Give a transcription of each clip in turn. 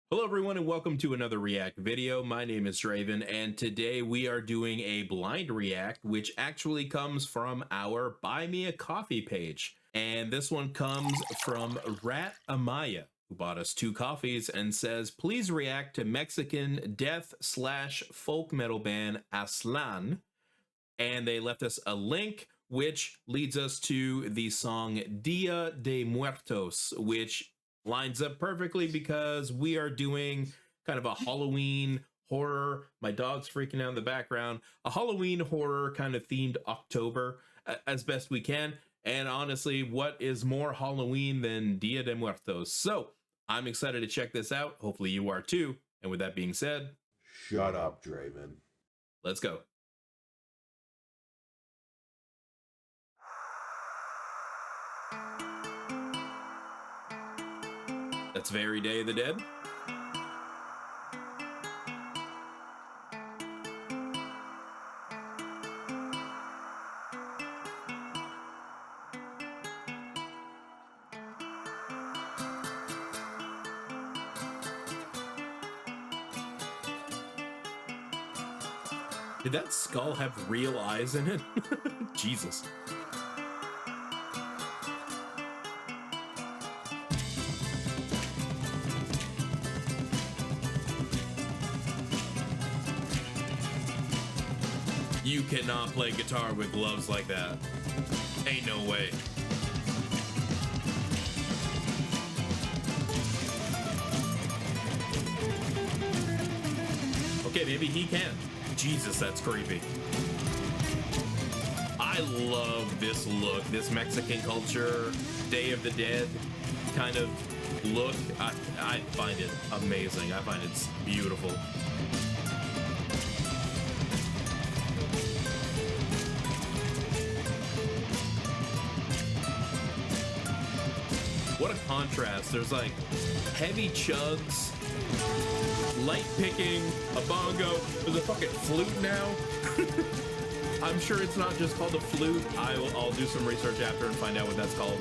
Hello everyone and welcome to another React video. My name is Draven and today we are doing a blind react which actually comes from our Buy Me a Coffee page. And this one comes from Rat Amaya, who bought us 2 coffees and says, please react to Mexican death/folk metal band Aztlan. And they left us a link which leads us to the song Dia De Muertos, which lines up perfectly because we are doing kind of a Halloween horror. My dog's freaking out in the background. A Halloween horror kind of themed October as best we can. And honestly, what is more Halloween than Dia de Muertos? So I'm excited to check this out. Hopefully you are too. And with that being said, shut up, Draven. Let's go. That's very Day of the Dead. Did that skull have real eyes in it? Jesus. You cannot play guitar with gloves like that. Ain't no way. Okay, maybe he can. Jesus, that's creepy. I love this look, this Mexican culture, Day of the Dead kind of look. I find it amazing. I find it beautiful. What a contrast. There's like heavy chugs, light picking, a bongo. There's a fucking flute now. I'm sure it's not just called a flute. I'll do some research after and find out what that's called.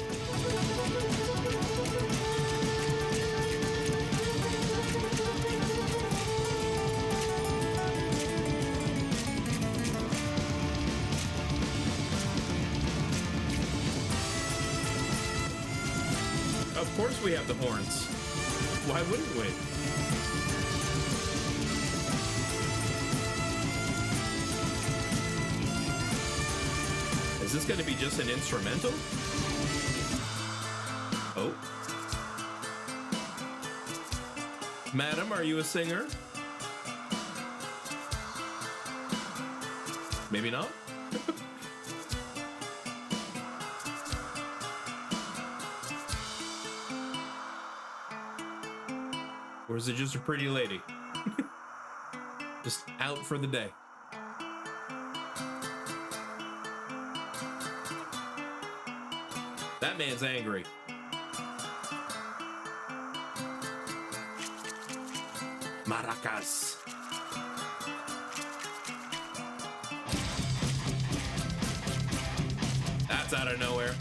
Of course we have the horns. Why wouldn't we? Is this going to be just an instrumental? Oh. Madam, are you a singer? Maybe not? Or is it just a pretty lady? Just out for the day. That man's angry. Maracas. That's out of nowhere.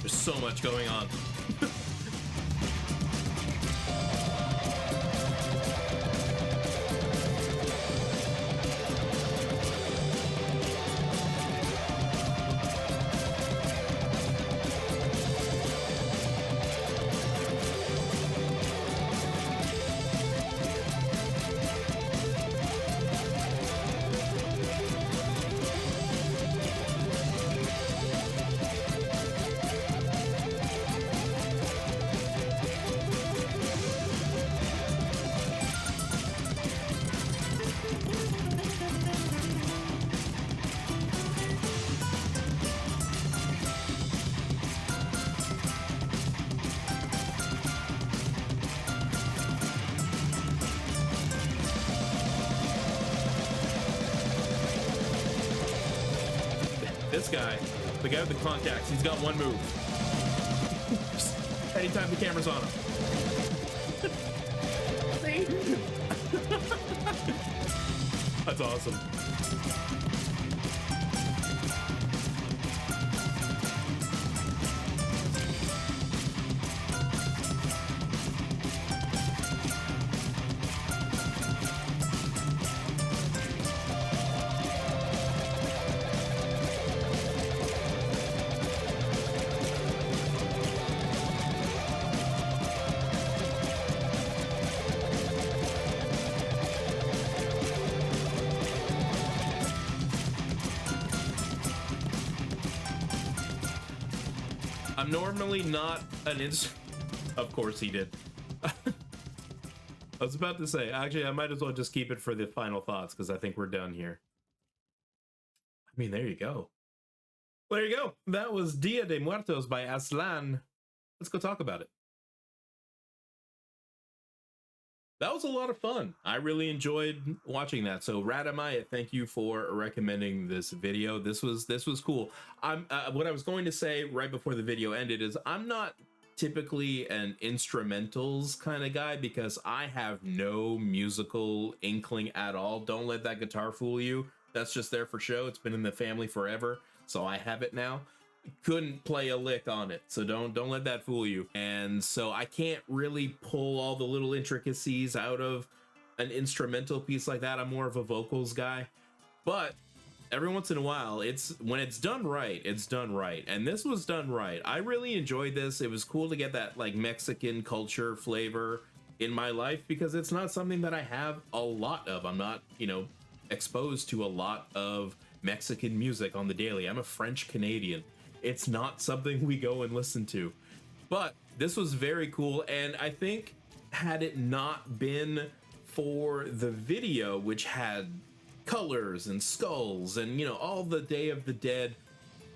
There's so much going on. This guy, the guy with the contacts, he's got one move. Just anytime the camera's on him. That's awesome. I'm normally not an of course he did. I was about to say, actually, I might as well just keep it for the final thoughts because I think we're done here. I mean, there you go. There you go. That was Dia De Muertos by Aztlan. Let's go talk about it. That was a lot of fun. I really enjoyed watching that. So Radamaya, thank you for recommending this video. This was cool. I'm what I was going to say right before the video ended is I'm not typically an instrumentals kind of guy because I have no musical inkling at all. Don't let that guitar fool you. That's just there for show. It's been in the family forever, so I have it now. Couldn't play a lick on it, so don't let that fool you. And so I can't really pull all the little intricacies out of an instrumental piece like that. I'm more of a vocals guy, but every once in a while, when it's done right, it's done right. And this was done right. I really enjoyed this. It was cool to get that like Mexican culture flavor in my life because it's not something that I have a lot of. I'm not, you know, exposed to a lot of Mexican music on the daily. I'm a French Canadian. It's not something we go and listen to, but this was very cool. And I think had it not been for the video, which had colors and skulls and, you know, all the Day of the Dead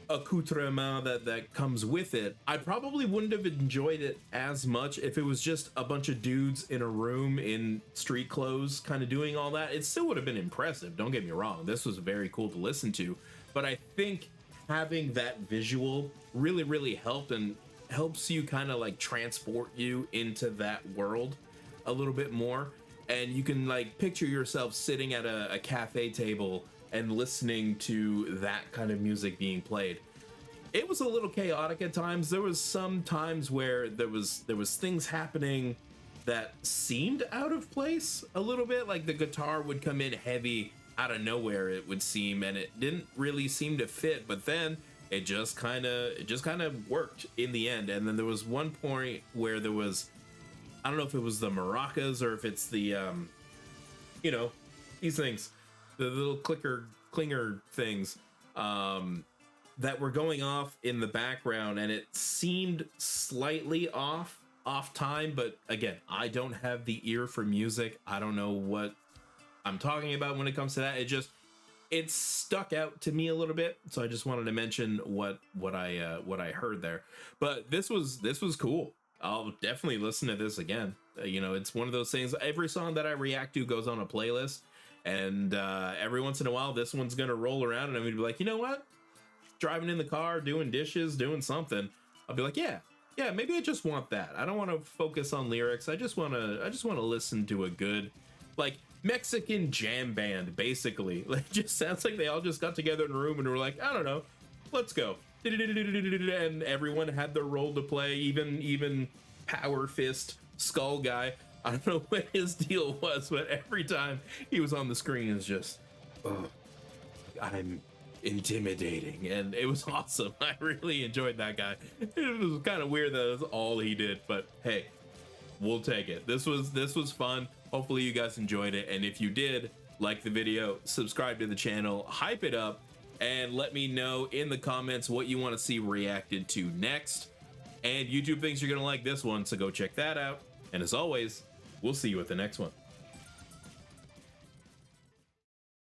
accoutrement that comes with it, I probably wouldn't have enjoyed it as much if it was just a bunch of dudes in a room in street clothes kind of doing all that. It still would have been impressive, don't get me wrong. This was very cool to listen to, but I think having that visual really helped and helps you kind of like transport you into that world a little bit more, and you can like picture yourself sitting at a cafe table and listening to that kind of music being played. It was a little chaotic at times. There was some times where there was things happening that seemed out of place a little bit, like the guitar would come in heavy out of nowhere, it would seem, and it didn't really seem to fit, but then it just kind of worked in the end. And then there was one point where there was, I don't know if it was the maracas or if it's the you know, these things, the little clinger things that were going off in the background, and it seemed slightly off time, but again, I don't have the ear for music. I don't know what I'm talking about when it comes to that. It stuck out to me a little bit, so I just wanted to mention what I heard there. But this was cool. I'll definitely listen to this again. You know, it's one of those things. Every song that I react to goes on a playlist, and every once in a while, this one's gonna roll around, and I'm gonna be like, you know what? Driving in the car, doing dishes, doing something. I'll be like, yeah, maybe I just want that. I don't want to focus on lyrics. I just want to listen to a good, like, Mexican jam band, basically. Like, it just sounds like they all just got together in a room and were like, I don't know, let's go. And everyone had their role to play, even Power Fist Skull Guy. I don't know what his deal was, but every time he was on the screen, it's just, oh, I'm intimidating, and it was awesome. I really enjoyed that guy. It was kind of weird that was all he did, but hey, we'll take it. This was fun. Hopefully you guys enjoyed it, and if you did, like the video, subscribe to the channel, hype it up, and let me know in the comments what you want to see reacted to next. And YouTube thinks you're gonna like this one, so go check that out. And as always, we'll see you at the next one.